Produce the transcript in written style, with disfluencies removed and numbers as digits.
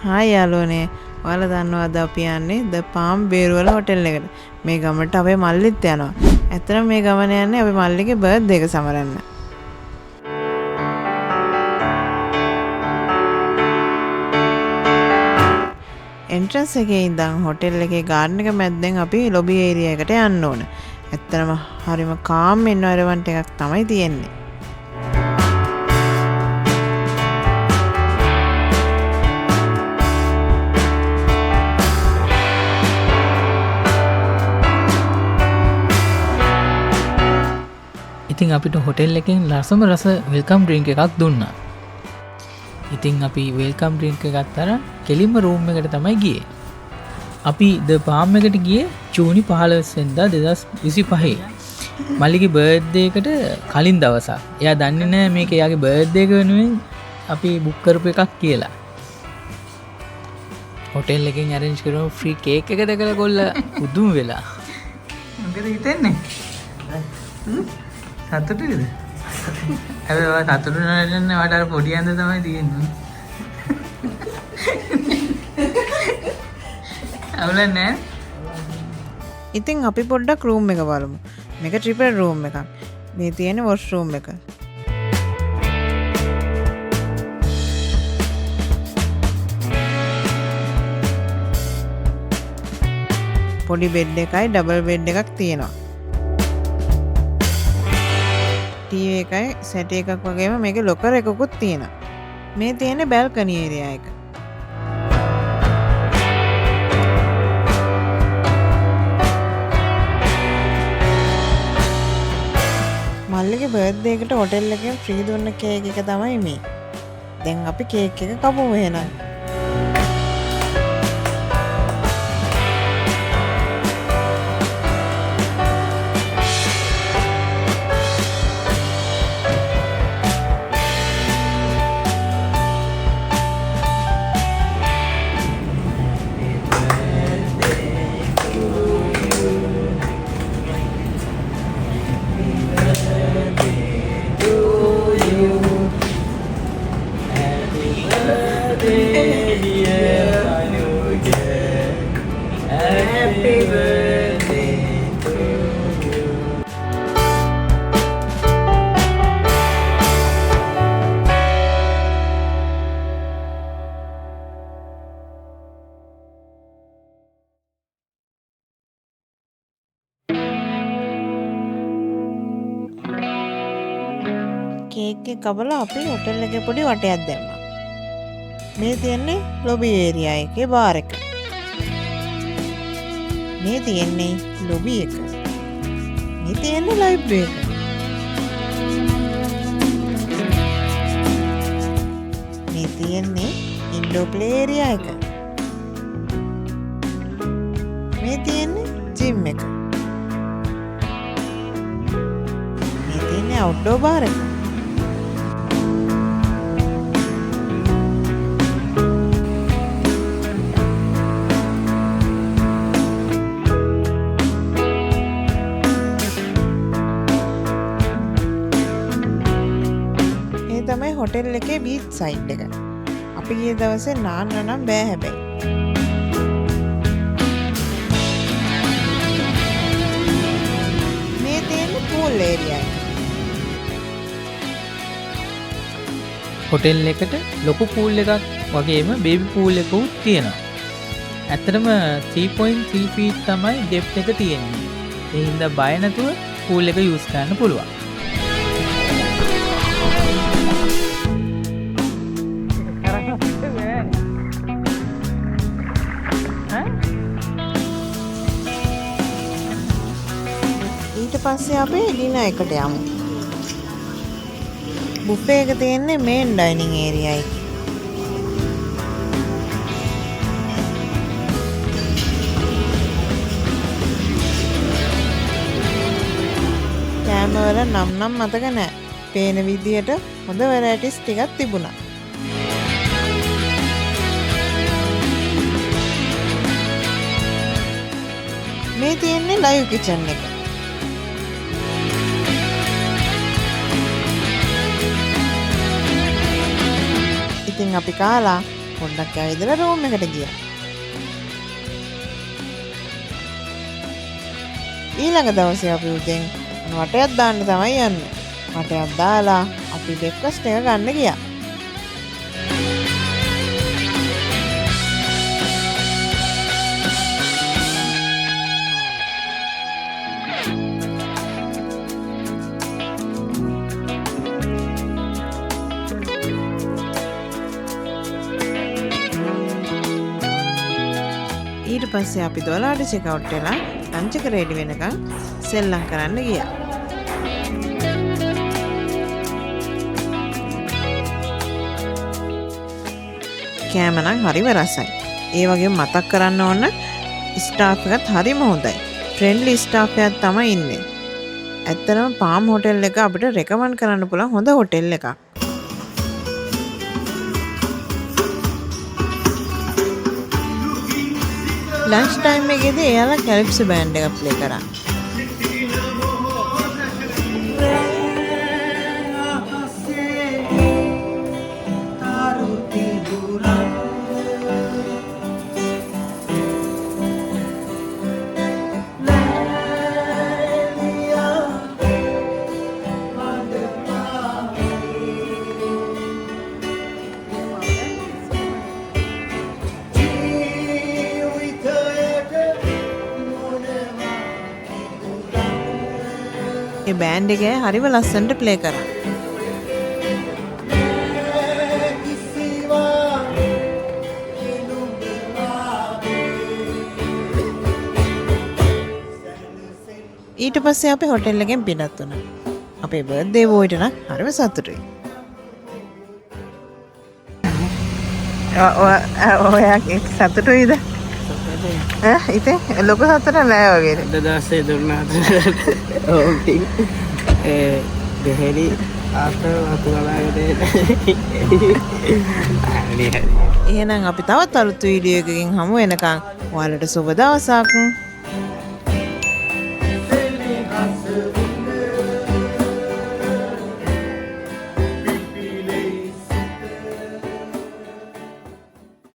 Hi යාළුවනේ. ඔයාලා දන්නවද අපි යන්නේ ද පාම් බේරුවල හොටෙල් එකට. මේ ගමට අපේ මල්ලිත් යනවා. ඇත්තටම මේ ගමන යන්නේ අපේ මල්ලිගේ බර්ත්ඩේ එක සමරන්න. එන්ට්‍රන්ස් එකේ ඉඳන් හොටෙල් එකේ ගාඩන් එක මැද්දෙන් අපි ලොබි ඒරියා එකට යන්න ඕන. ඇත්තටම හරිම කාම් එන්වයරන්මන්ට් එකක් තමයි තියෙන්නේ. ඉතින් අපිට හොටෙල් එකෙන් ලස්සම රස වෙල්කම් ඩ්‍රින්ක් එකක් දුන්නා. ඉතින් අපි වෙල්කම් ඩ්‍රින්ක් එක ගත්තර කෙලින්ම රූම් එකට තමයි ගියේ. අපි ද පාම් එකට ගියේ ජූනි 15 වෙනිදා 2025. මල්ලිගේ බර්ත්ඩේ එකට කලින් දවසක්. එයා දන්නේ නැහැ මේක එයාගේ බර්ත්ඩේ එක වෙනුවෙන් අපි බුක් කරපු එකක් කියලා. හොටෙල් එකෙන් arrange කරපු ෆ්‍රී කේක් එක දැකලා ගොල්ල පුදුම වෙලා. මොකද හිතන්නේ? සතුටුද? හැබැයි සතුටු නැන්නේ වට අර පොඩි අඳ තමයි තියෙන්නේ. අවුලන්නේ. ඉතින් අපි පොඩ්ඩක් රූම් එක බලමු. මේක ට්‍රිපල් රූම් එකක්. මේ තියෙන වොෂ් රූම් එක. පොඩි බෙඩ් එකයි ඩබල් බෙඩ් එකක් තියෙනවා. ටීවී එකයි සැට එකක් වගේම මේකේ ලොකර් එකකුත් තියෙනවා. මේ තියෙන්නේ බැල්කනි ඒරියා එක. මල්ලිගේ බර්ත්ඩේ එකට හොටෙල් එකෙන් ෆ්‍රී දුන්න කේක් එක තමයි මේ. දැන් අපි කේක් එක කපමු එහෙනම්. කේක් එක කපලා අපි හොටෙල් එකේ පොඩි වටයක් දැම්මා. මේ තියෙන්නේ ලොබි ඒරියා එකේ බාර් එක. මේ තියෙන්නේ ලොබි එක. මේ තියෙන්නේ ලයිබ්‍රරි එක. මේ තියෙන්නේ ඉන්ඩෝර් ප්ලේ ඒරියා එක. මේ තියෙන්නේ ජිම් එක. මේ තියෙන්නේ අවුට්ඩෝර් බාර් එක. තමයි හොටෙල් එකේ බීච් සයිඩ් එක. අපි ගිය දවසේ නාන්න නම් බෑ හැබැයි. මේ තියෙන්නේ පූල් ඒරියා එක. හොටෙල් එකට ලොකු පූල් එකක් වගේම බේබි පූල් එකකුත් තියෙනවා. ඇත්තටම 3.3 feet තමයි depth එක තියෙන්නේ. ඒ හින්දා බය නැතුව පූල් එක යූස් කරන්න පුළුවන්. ඊට පස්සේ අපි ඩිනර් එකට යමු. බුෆේ එක තියෙන්නේ මේන් ඩයිනින් ඒරියා එකේ. කෑම වල නම් මතක නෑ. පේන විදියට හොඳ වෙරයිටිස් ටිකක් තිබුණා. මේ තියෙන්නේ ලයිව් කිචන් එක. ඉතින් අපි කාලා පොඩ්ඩක් ඇවිදලා රූම් එකට ගියා. ඊළඟ දවසේ අපි උදෙන් වටයක් දාන්න තමයි යන්නේ. වටයක් දාලා අපි බ්‍රෙක්ෆාස්ට් එක ගන්න ගියා. ඊට පස්සේ අපි 12ට චෙක් අවුට් වෙලා ලන්ච් එක රෙඩි වෙනකන් සෙල්ලම් කරන්න ගියා. කෑම නම් හරිම රසයි. ඒ වගේම මතක් කරන්න ඕන ස්ටාෆ් එකත් හරිම හොඳයි. ෆ්‍රෙන්ඩ්ලි ස්ටාෆ් එකක් තමයි ඉන්නේ. ඇත්තටම පාම් හොටෙල් එක අපිට රෙකමන්ඩ් කරන්න පුළුවන් හොඳ හොටෙල් එකක්. ලන්ච් ටයිම් එකේදී එයාලා කැලිප්සෝ බෑන්ඩ් එකක් ප්ලේ කරා. ඒ බෑන්ඩ් එක හරිම ලස්සනට ප්ලේ කරා. ඊට පස්සේ අපි හොටෙල් එකෙන් පිටත් වුණා. අපේ බර්ත්ඩේ බෝයිට නම් හරිම සතුටුයි. ඔයා සතුටුයිද? ඉතින් ලොකු සතුටක් නෑ වගේ. දවසේ දුන්නාට ඕටි බෙහෙලි ආතර වතු එහෙනම් අපි තවත් අලුත් වීඩියෝ එකකින් හමු වෙනකන් ඔයාලට සුබ දවසක්.